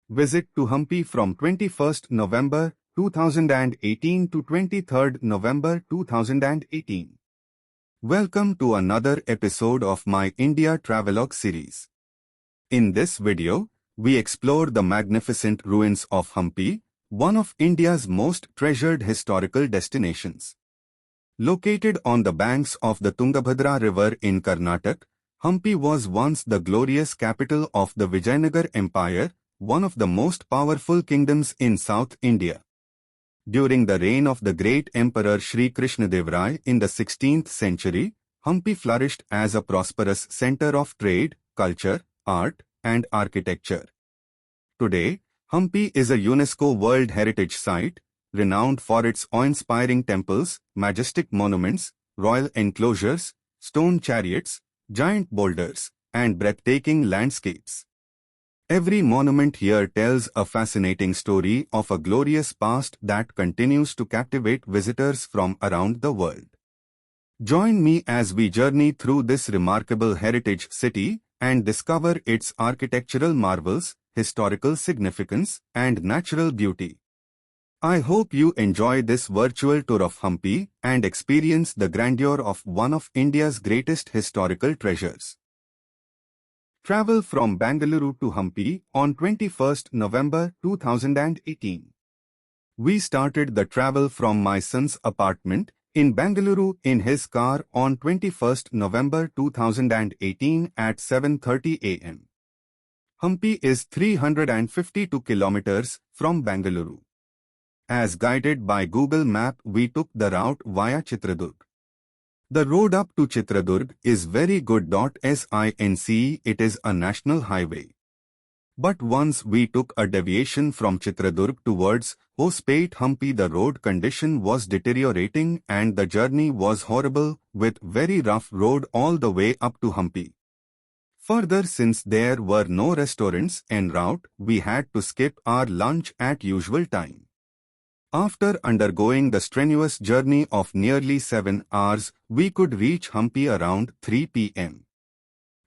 Visit to Hampi from 21st November 2018 to 23rd November 2018. Welcome to another episode of my India Travelogue series. In this video, we explore the magnificent ruins of Hampi, one of India's most treasured historical destinations. Located on the banks of the Tungabhadra River in Karnataka, Hampi was once the glorious capital of the Vijayanagar Empire, one of the most powerful kingdoms in South India. During the reign of the great Emperor Sri Krishnadev in the 16th century, Hampi flourished as a prosperous center of trade, culture, art, and architecture. Today, Hampi is a UNESCO World Heritage Site, renowned for its awe-inspiring temples, majestic monuments, royal enclosures, stone chariots, giant boulders, and breathtaking landscapes. Every monument here tells a fascinating story of a glorious past that continues to captivate visitors from around the world. Join me as we journey through this remarkable heritage city and discover its architectural marvels, historical significance, and natural beauty. I hope you enjoy this virtual tour of Hampi and experience the grandeur of one of India's greatest historical treasures. Travel from Bengaluru to Hampi on 21st November 2018. We started the travel from my son's apartment in Bengaluru in his car on 21st November 2018 at 7:30 am. Hampi is 352 kilometers from Bengaluru. As guided by Google Map, we took the route via Chitradurg. The road up to Chitradurg is very good. Since it is a national highway. But once we took a deviation from Chitradurg towards Hospate Hampi, the road condition was deteriorating and the journey was horrible, with very rough road all the way up to Hampi. Further, since there were no restaurants en route, we had to skip our lunch at usual time. After undergoing the strenuous journey of nearly 7 hours, we could reach Hampi around 3 p.m.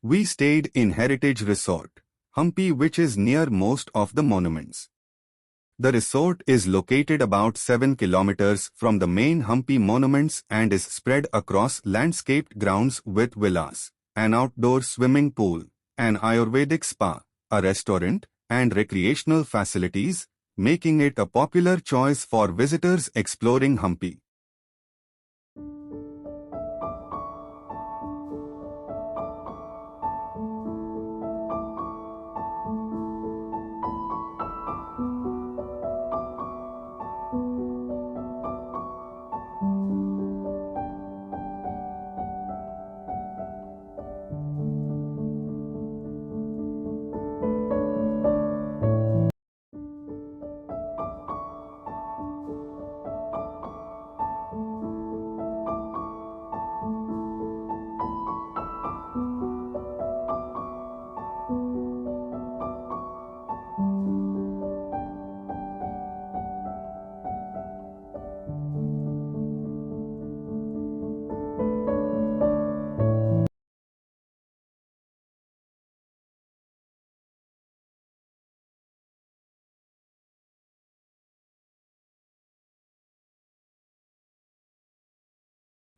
We stayed in Heritage Resort, Hampi, which is near most of the monuments. The resort is located about 7 kilometers from the main Hampi monuments and is spread across landscaped grounds with villas, an outdoor swimming pool, an Ayurvedic spa, a restaurant, and recreational facilities, making it a popular choice for visitors exploring Hampi.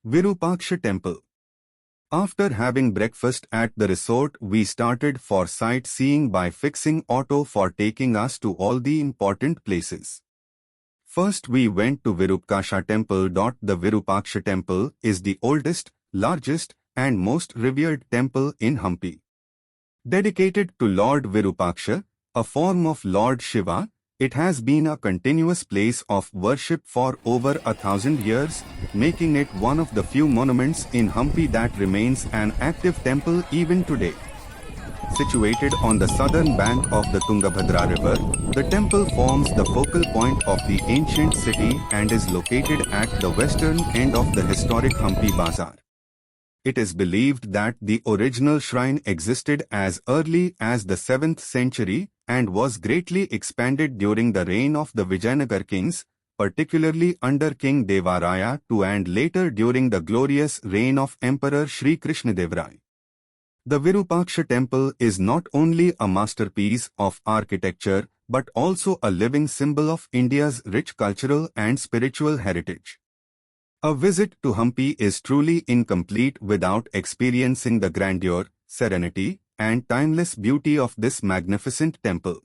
Virupaksha Temple. After having breakfast at the resort, we started for sightseeing by fixing auto for taking us to all the important places. First, we went to Virupaksha Temple. The Virupaksha Temple is the oldest, largest, and most revered temple in Hampi. Dedicated to Lord Virupaksha, a form of Lord Shiva, it has been a continuous place of worship for over 1,000 years, making it one of the few monuments in Hampi that remains an active temple even today. Situated on the southern bank of the Tungabhadra River, the temple forms the focal point of the ancient city and is located at the western end of the historic Hampi Bazaar. It is believed that the original shrine existed as early as the 7th century and was greatly expanded during the reign of the Vijayanagar kings, particularly under King Devaraya II and later during the glorious reign of Emperor Sri Krishnadev. The Virupaksha temple is not only a masterpiece of architecture but also a living symbol of India's rich cultural and spiritual heritage. A visit to Hampi is truly incomplete without experiencing the grandeur, serenity, and timeless beauty of this magnificent temple.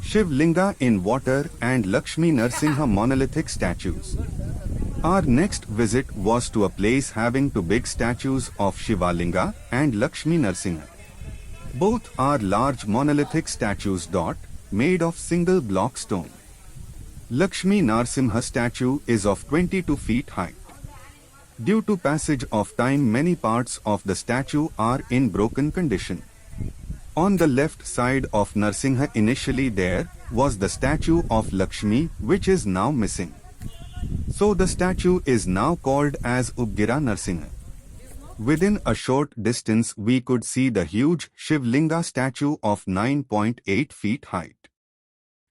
Shiv Linga in water and Lakshmi Narsimha monolithic statues. Our next visit was to a place having two big statues of Shivalinga and Lakshmi Narsimha. Both are large monolithic statues made of single block stone. Lakshmi Narsimha statue is of 22 feet height. Due to passage of time, many parts of the statue are in broken condition. On the left side of Narsimha initially there was the statue of Lakshmi, which is now missing. So the statue is now called as Upgira Narsimha. Within a short distance we could see the huge Shivlinga statue of 9.8 feet height.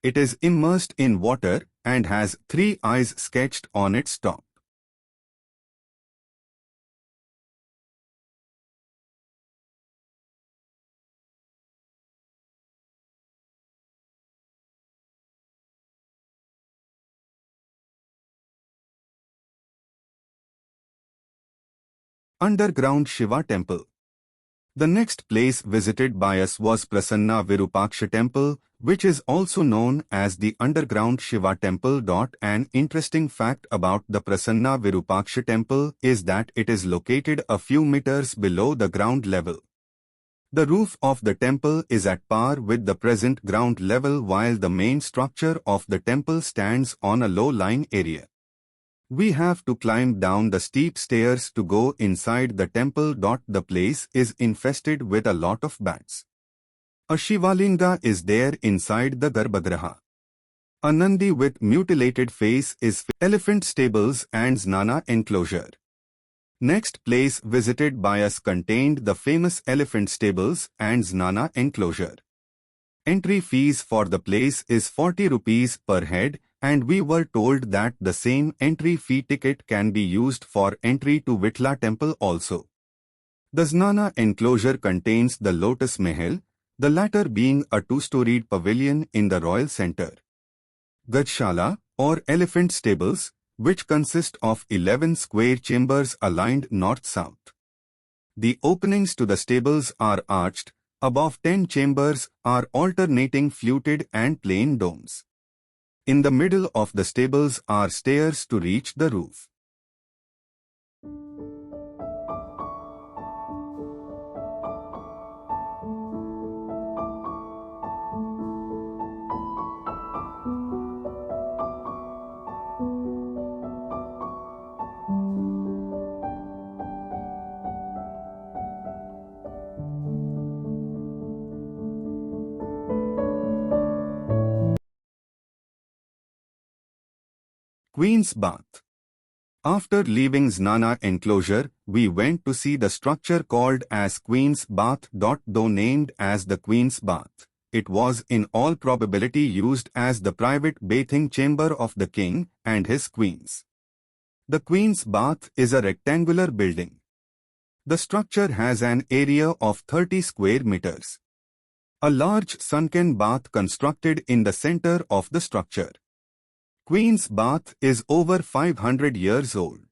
It is immersed in water and has 3 eyes sketched on its top. Underground Shiva Temple. The next place visited by us was Prasanna Virupaksha Temple, which is also known as the Underground Shiva Temple. An interesting fact about the Prasanna Virupaksha Temple is that it is located a few meters below the ground level. The roof of the temple is at par with the present ground level, while the main structure of the temple stands on a low-lying area. We have to climb down the steep stairs to go inside the temple. The place is infested with a lot of bats. A Shivalinga is there inside the Garbhagriha. A Nandi with mutilated face is elephant stables and Znana enclosure. Next place visited by us contained the famous elephant stables and Znana enclosure. Entry fees for the place is 40 rupees per head, and we were told that the same entry fee ticket can be used for entry to Vitla temple also. The Znana enclosure contains the Lotus Mahal, the latter being a 2-storied pavilion in the royal center. Gajshala, or elephant stables, which consist of 11 square chambers aligned north-south. The openings to the stables are arched. Above 10 chambers are alternating fluted and plain domes. In the middle of the stables are stairs to reach the roof. Queen's Bath. After leaving Znana enclosure, we went to see the structure called as Queen's Bath. Though named as the Queen's Bath, it was in all probability used as the private bathing chamber of the king and his queens. The Queen's Bath is a rectangular building. The structure has an area of 30 square meters. A large sunken bath constructed in the center of the structure. Queen's Bath is over 500 years old.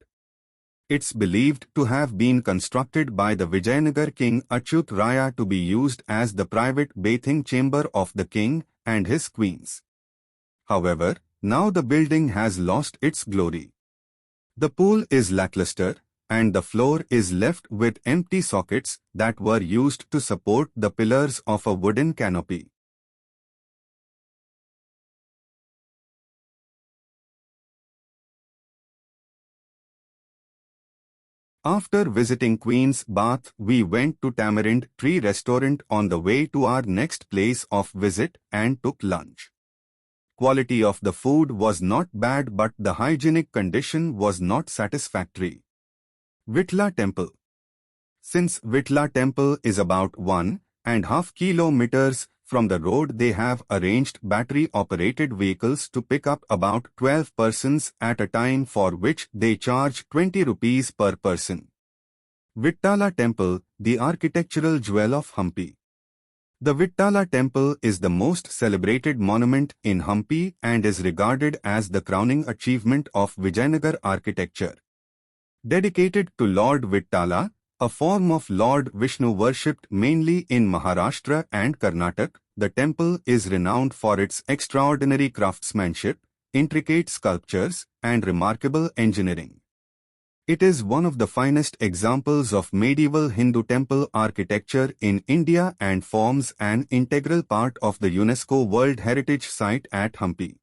It's believed to have been constructed by the Vijayanagar king Achyut Raya to be used as the private bathing chamber of the king and his queens. However, now the building has lost its glory. The pool is lackluster, and the floor is left with empty sockets that were used to support the pillars of a wooden canopy. After visiting Queen's Bath, we went to Tamarind Tree Restaurant on the way to our next place of visit and took lunch. Quality of the food was not bad, but the hygienic condition was not satisfactory. Vitla Temple. Since Vitla Temple is about 1.5 kilometers from the road, they have arranged battery-operated vehicles to pick up about 12 persons at a time, for which they charge 20 rupees per person. Vittala Temple, the architectural jewel of Hampi. The Vittala Temple is the most celebrated monument in Hampi and is regarded as the crowning achievement of Vijayanagar architecture. Dedicated to Lord Vittala, a form of Lord Vishnu worshipped mainly in Maharashtra and Karnataka, the temple is renowned for its extraordinary craftsmanship, intricate sculptures, and remarkable engineering. It is one of the finest examples of medieval Hindu temple architecture in India and forms an integral part of the UNESCO World Heritage Site at Hampi.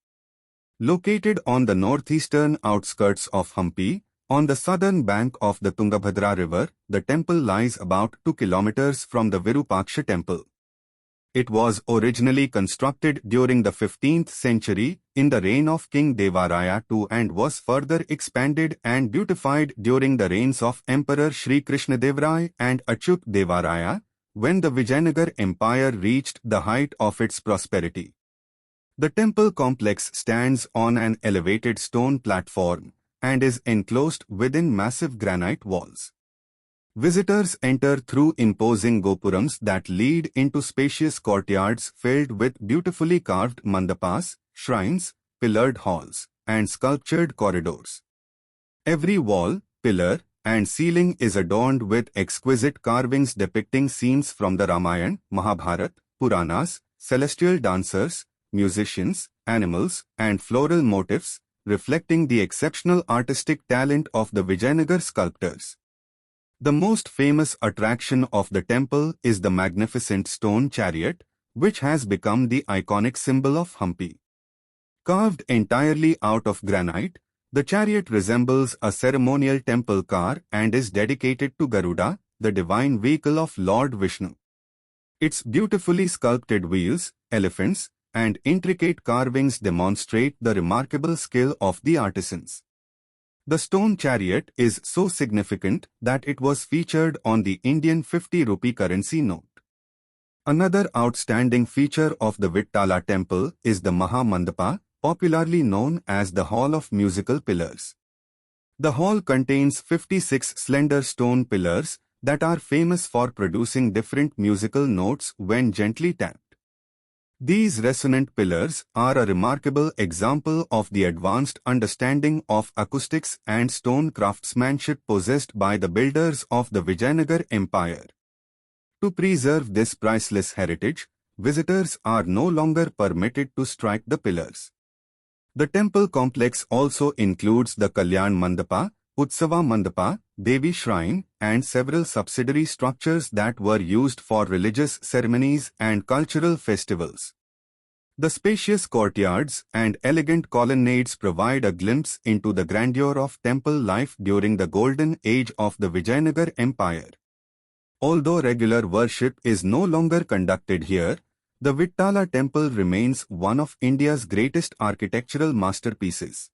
Located on the northeastern outskirts of Hampi, on the southern bank of the Tungabhadra River, the temple lies about 2 kilometers from the Virupaksha temple. It was originally constructed during the 15th century in the reign of King Devaraya II and was further expanded and beautified during the reigns of Emperor Sri Krishnadevaraya and Achyut Devaraya, when the Vijayanagar Empire reached the height of its prosperity. The temple complex stands on an elevated stone platform and is enclosed within massive granite walls. Visitors enter through imposing gopurams that lead into spacious courtyards filled with beautifully carved mandapas, shrines, pillared halls, and sculptured corridors. Every wall, pillar, and ceiling is adorned with exquisite carvings depicting scenes from the Ramayana, Mahabharata, Puranas, celestial dancers, musicians, animals, and floral motifs, reflecting the exceptional artistic talent of the Vijayanagar sculptors. The most famous attraction of the temple is the magnificent stone chariot, which has become the iconic symbol of Hampi. Carved entirely out of granite, the chariot resembles a ceremonial temple car and is dedicated to Garuda, the divine vehicle of Lord Vishnu. Its beautifully sculpted wheels, elephants, and intricate carvings demonstrate the remarkable skill of the artisans. The stone chariot is so significant that it was featured on the Indian 50 rupee currency note. Another outstanding feature of the Vittala temple is the Maha Mandapa, popularly known as the Hall of Musical Pillars. The hall contains 56 slender stone pillars that are famous for producing different musical notes when gently tapped. These resonant pillars are a remarkable example of the advanced understanding of acoustics and stone craftsmanship possessed by the builders of the Vijayanagar Empire. To preserve this priceless heritage, visitors are no longer permitted to strike the pillars. The temple complex also includes the Kalyan Mandapa, Utsava Mandapa, Devi Shrine, and several subsidiary structures that were used for religious ceremonies and cultural festivals. The spacious courtyards and elegant colonnades provide a glimpse into the grandeur of temple life during the golden age of the Vijayanagar Empire. Although regular worship is no longer conducted here, the Vittala temple remains one of India's greatest architectural masterpieces.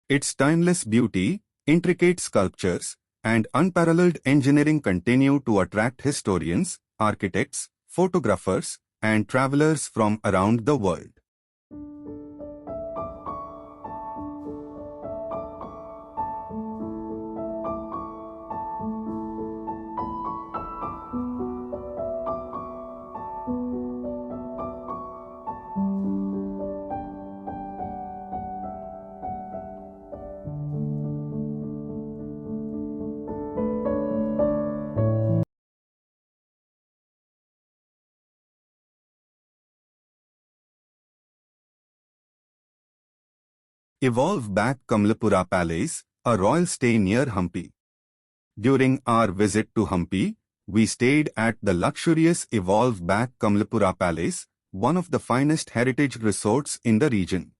Its timeless beauty, intricate sculptures, and unparalleled engineering continue to attract historians, architects, photographers, and travelers from around the world. Evolve back Kamalapura Palace, a royal stay near Hampi. During our visit to Hampi, we stayed at the luxurious Evolve back Kamalapura Palace, one of the finest heritage resorts in the region.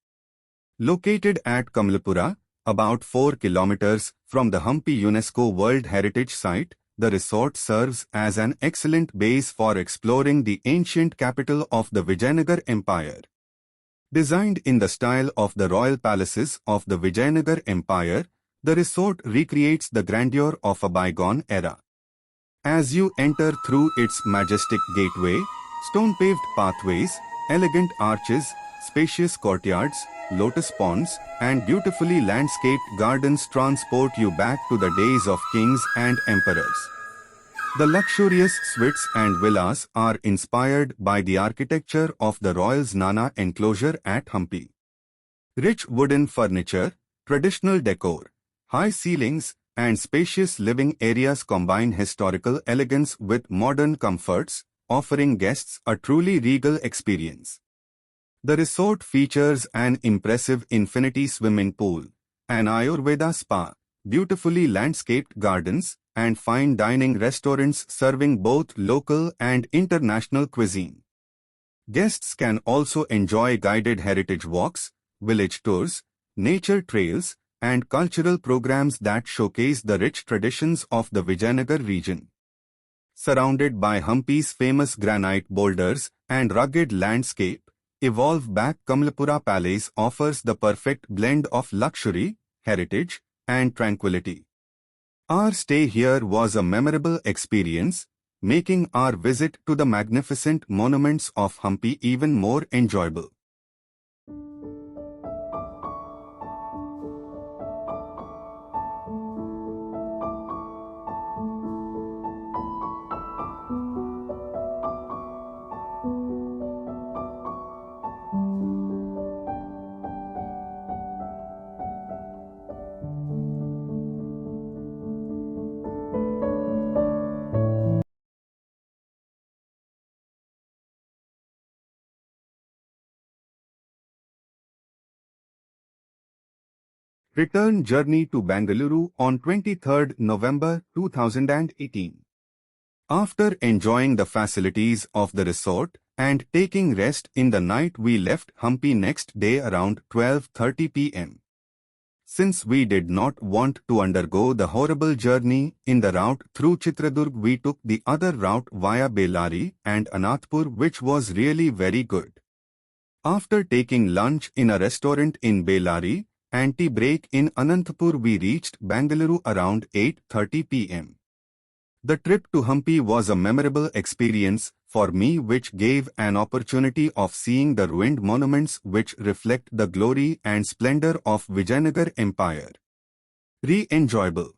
Located at Kamalapura, About 4 kilometers from the Hampi UNESCO World Heritage Site, the resort serves as an excellent base for exploring the ancient capital of the Vijayanagar Empire. Designed in the style of the royal palaces of the Vijayanagar Empire, the resort recreates the grandeur of a bygone era. As you enter through its majestic gateway, stone-paved pathways, elegant arches, spacious courtyards, lotus ponds, and beautifully landscaped gardens transport you back to the days of kings and emperors. The luxurious suites and villas are inspired by the architecture of the Royals Nana enclosure at Hampi. Rich wooden furniture, traditional decor, high ceilings, and spacious living areas combine historical elegance with modern comforts, offering guests a truly regal experience. The resort features an impressive infinity swimming pool, an Ayurveda spa, beautifully landscaped gardens, and fine dining restaurants serving both local and international cuisine. Guests can also enjoy guided heritage walks, village tours, nature trails, and cultural programs that showcase the rich traditions of the Vijayanagar region. Surrounded by Hampi's famous granite boulders and rugged landscape, Evolve Back Kamalapura Palace offers the perfect blend of luxury, heritage, and tranquility. Our stay here was a memorable experience, making our visit to the magnificent monuments of Hampi even more enjoyable. Return journey to Bengaluru on 23rd November 2018. After enjoying the facilities of the resort and taking rest in the night, we left Hampi next day around 12:30 p.m. Since we did not want to undergo the horrible journey in the route through Chitradurg, we took the other route via Bellary and Anathpur, which was really very good. After taking lunch in a restaurant in Bellary and tea break in Anantapur, we reached Bengaluru around 8:30 p.m. The trip to Hampi was a memorable experience for me, which gave an opportunity of seeing the ruined monuments which reflect the glory and splendor of Vijayanagar Empire. Enjoyable.